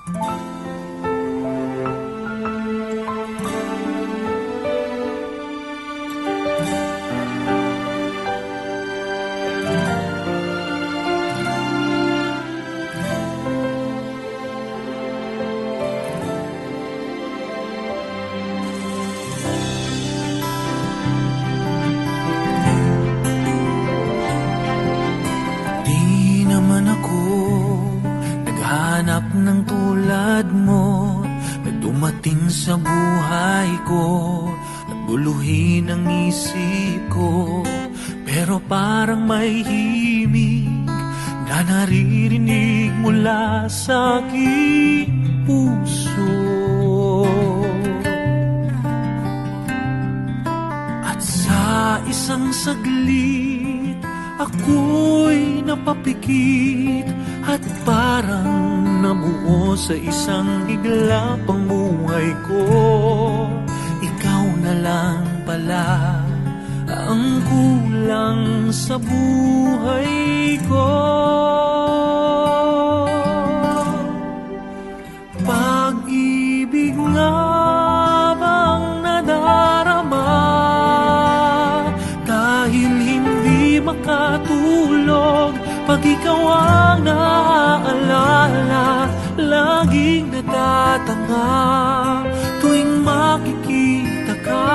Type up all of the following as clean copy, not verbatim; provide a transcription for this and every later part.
Di naman ako naghanap ng tulad mo na dumating sa buhay ko, nagbuluhin ang isip ko. Pero parang may himig na naririnig mula sa aking puso. At sa isang saglit ako'y napapikit at parang nabuo sa isang iglapang buhay ko. Ikaw na lang pala ang kulang sa buhay ko. Pag-ibig nga bang nadarama dahil hindi makatulog pag ikaw ang naaalala? Laging natatanga tuwing makikita ka,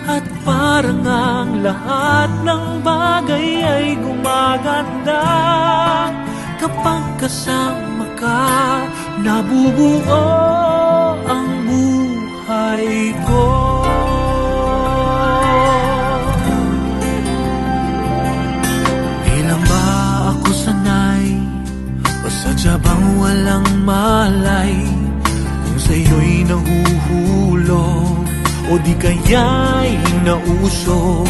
at parang ang lahat ng bagay ay gumaganda kapag kasama ka. Nabubuo ang buhay ko. Ilan ba ako sanay o sadya bang walang malay kung sa'yo'y nahuhulog o di kaya'y nauso?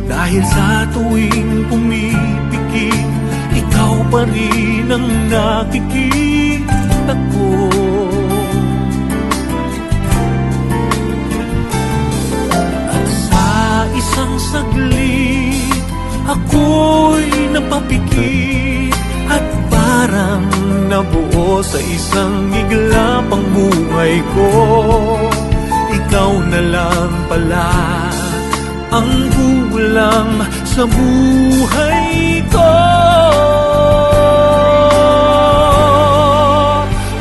Dahil sa tuwing pumipikit, ikaw pa rin ang nakikita ko. At sa isang saglit ako'y napapikit at parang nabuo sa isang iglapang buhay ko. Ikaw na lang pala ang kulang sa buhay ko.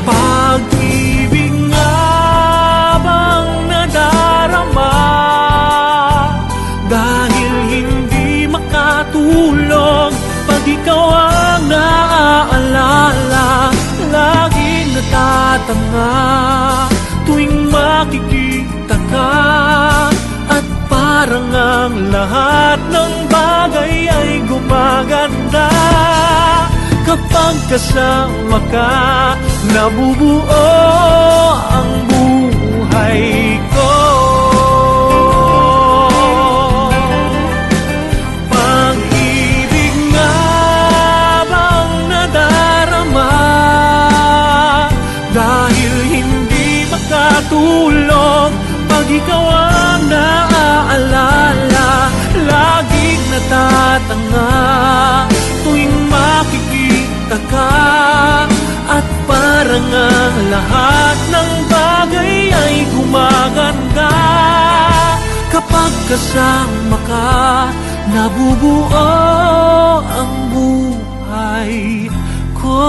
Pag-ibig nga bang nadarama dahil hindi makatulog pag ikaw ang naaalala? Laging natatanga tuwing makikita ka, at parang ang lahat ng bagay ay gumaganda kapag kasama ka. Nabubuo ang buhay ko. Pag-ibig nga bang nadarama dahil hindi makatulog pag ikaw ang naaalala? Laging natatanga tuwing makikita ka, at parang ang lahat ng bagay ay gumaganda kapag kasama ka. Nabubuo ang buhay ko.